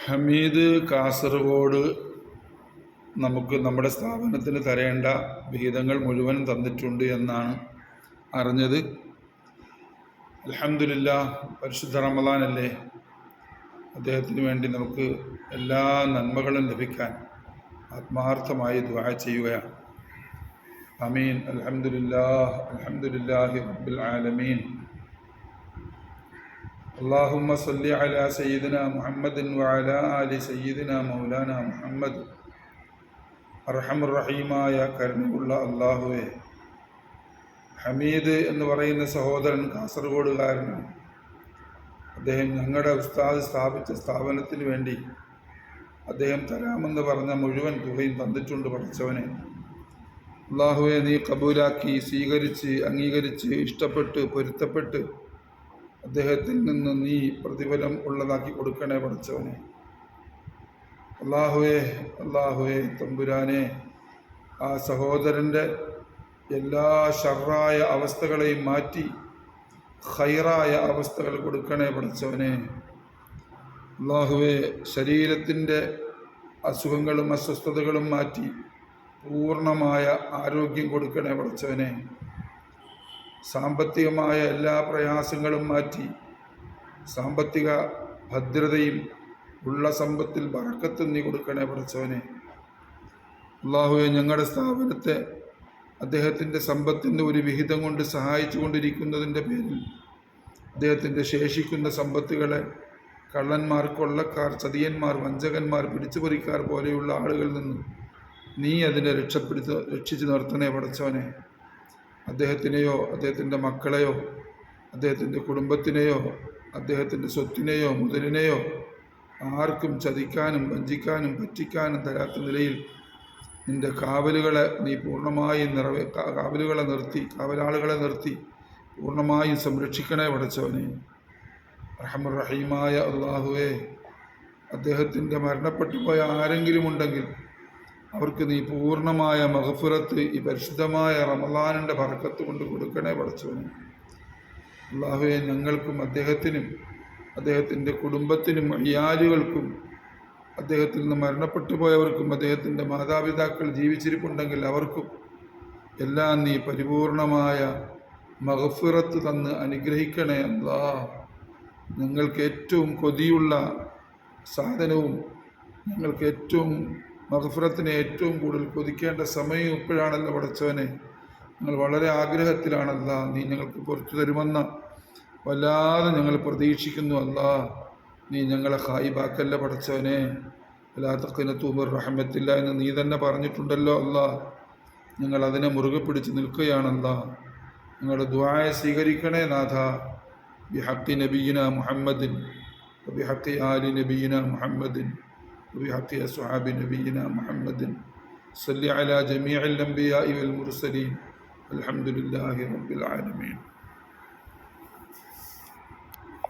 ഹമീദ് കാസർഗോഡ് നമുക്ക് നമ്മുടെ സ്ഥാപനത്തിന് തരേണ്ട വിഹിതങ്ങൾ മുഴുവൻ തന്നിട്ടുണ്ട് എന്നാണ് അറിഞ്ഞത്. അൽഹംദുലില്ലാഹ്, പരിശുദ്ധ റമളാനല്ലേ, അദ്ദേഹത്തിന് വേണ്ടി നമുക്ക് എല്ലാ നന്മകളും ലഭിക്കാൻ ആത്മാർത്ഥമായി ദുആ ചെയ്യുകയാണ്. ആമീൻ. അൽഹംദുലില്ലാഹ്, അൽഹംദുലില്ലാഹി റബ്ബിൽ ആലമീൻ. അല്ലാഹുമ്മ സല്ലി അലാ സയ്യിദിനാ മുഹമ്മദിൻ വഅലാ ആലി സയ്യിദിനാ മൗലാനാ മുഹമ്മദ്. അർഹമുർ റഹീമായ കരുണയുള്ള അല്ലാഹുവേ, ഹമീദ് എന്ന് പറയുന്ന സഹോദരൻ കാസർഗോഡുകാരനാണ്. അദ്ദേഹം ഞങ്ങളുടെ ഉസ്താദ് സ്ഥാപിച്ച സ്ഥാപനത്തിന് വേണ്ടി അദ്ദേഹം തരാമെന്ന് പറഞ്ഞ മുഴുവൻ തുകയും തന്നിട്ടുണ്ട്. പഠിച്ചവനെ അല്ലാഹുവേ, നീ കബൂലാക്കി സ്വീകരിച്ച് അംഗീകരിച്ച് ഇഷ്ടപ്പെട്ട് പൊരുത്തപ്പെട്ട് അദ്ദേഹത്തിൽ നിന്ന് നീ പ്രതിഫലം ഉള്ളതാക്കി കൊടുക്കണേ പഠിച്ചവനെ. അല്ലാഹുവേ, അല്ലാഹുവേ തമ്പുരാനെ, ആ സഹോദരൻ്റെ എല്ലാ ഷർറായ അവസ്ഥകളെയും മാറ്റി ഖൈറായ അവസ്ഥകൾ കൊടുക്കണേ പഠിച്ചവനെ. അല്ലാഹുവേ, ശരീരത്തിൻ്റെ അസുഖങ്ങളും അസ്വസ്ഥതകളും മാറ്റി പൂർണ്ണമായ ആരോഗ്യം കൊടുക്കണേ പഠിച്ചവനെ. സാമ്പത്തികമായ എല്ലാ പ്രയാസങ്ങളും മാറ്റി സാമ്പത്തിക ഭദ്രതയും ഉള്ള സമ്പത്തിൽ ബറക്കത്തും നീ കൊടുക്കണേ പഠിച്ചവനെ. അല്ലാഹുവേ, ഞങ്ങളുടെ സ്ഥാപനത്തെ അദ്ദേഹത്തിൻ്റെ സമ്പത്തിൻ്റെ ഒരു വിഹിതം കൊണ്ട് സഹായിച്ചു കൊണ്ടിരിക്കുന്നതിൻ്റെ പേരിൽ അദ്ദേഹത്തിൻ്റെ ശേഷിക്കുന്ന സമ്പത്തുകളെ കള്ളന്മാർ, കൊള്ളക്കാർ, ചതിയന്മാർ, വഞ്ചകന്മാർ, പിടിച്ചുപറിക്കാർ പോലെയുള്ള ആളുകളിൽ നിന്ന് നീ അതിനെ രക്ഷിച്ചു നിർത്തണേ പഠിച്ചവനെ. അദ്ദേഹത്തിനെയോ അദ്ദേഹത്തിൻ്റെ മക്കളെയോ അദ്ദേഹത്തിൻ്റെ കുടുംബത്തിനെയോ അദ്ദേഹത്തിൻ്റെ സ്വത്തിനെയോ മുതലിനെയോ ആർക്കും ചതിക്കാനും വഞ്ചിക്കാനും പറ്റിക്കാനും തരാത്ത നിലയിൽ നിൻ്റെ കാവലുകളെ നീ പൂർണ്ണമായും കാവലാളുകളെ നിർത്തി പൂർണ്ണമായും സംരക്ഷിക്കണേ പഠിച്ചവനെ. റഹ്മാൻ റഹീമായ അല്ലാഹുവേ, അദ്ദേഹത്തിൻ്റെ മരണപ്പെട്ടു പോയ ആരെങ്കിലും ഉണ്ടെങ്കിൽ അവർക്ക് നീ പൂർണ്ണമായ മഗ്ഫിറത്ത് ഈ പരിശുദ്ധമായ റമളാനിൻ്റെ ബറക്കത്ത് കൊണ്ട് കൊടുക്കണേ പഠിച്ചവനെ. അല്ലാഹുവേ, ഞങ്ങൾക്കും അദ്ദേഹത്തിനും അദ്ദേഹത്തിൻ്റെ കുടുംബത്തിനും അയ്യാലുകൾക്കും അദ്ദേഹത്തിൽ നിന്ന് മരണപ്പെട്ടു പോയവർക്കും അദ്ദേഹത്തിൻ്റെ മാതാപിതാക്കൾ ജീവിച്ചിരിപ്പുണ്ടെങ്കിൽ അവർക്കും എല്ലാം നീ പരിപൂർണമായ മഗ്ഫിറത്ത് തന്ന് അനുഗ്രഹിക്കണേ അല്ലാ. ഞങ്ങൾക്ക് ഏറ്റവും കൊതിയുള്ള സാധനവും ഞങ്ങൾക്ക് ഏറ്റവും മഗ്ഫിറത്തിനെ ഏറ്റവും കൂടുതൽ കൊതിക്കേണ്ട സമയം ഇപ്പോഴാണല്ലോ പഠിച്ചവനെ. ഞങ്ങൾ വളരെ ആഗ്രഹത്തിലാണല്ലാ, നീ ഞങ്ങൾക്ക് പുറത്തു തരുമെന്ന വല്ലാതെ ഞങ്ങൾ പ്രതീക്ഷിക്കുന്നു അല്ലാ. നീ ഞങ്ങളെ ഖായിബാക്കല്ല പഠിച്ചവനെ. ലാ തഖ്നതു മിർ റഹ്മത്തില്ലാ എന്ന് നീ തന്നെ പറഞ്ഞിട്ടുണ്ടല്ലോ അല്ലാ. ഞങ്ങൾ അതിനെ മുറുകെ പിടിച്ച് നിൽക്കുകയാണല്ലാ. ഞങ്ങളുടെ ദുആയെ സ്വീകരിക്കണേ നാഥ. ബിഹഖി നബിയിനാ മുഹമ്മദിൻ വബിഹഖി ആലി നബിയിനാ മുഹമ്മദിൻ وبحق أصحاب نبينا محمد صل على جميع الأنبياء والمرسلين. الحمد لله رب العالمين.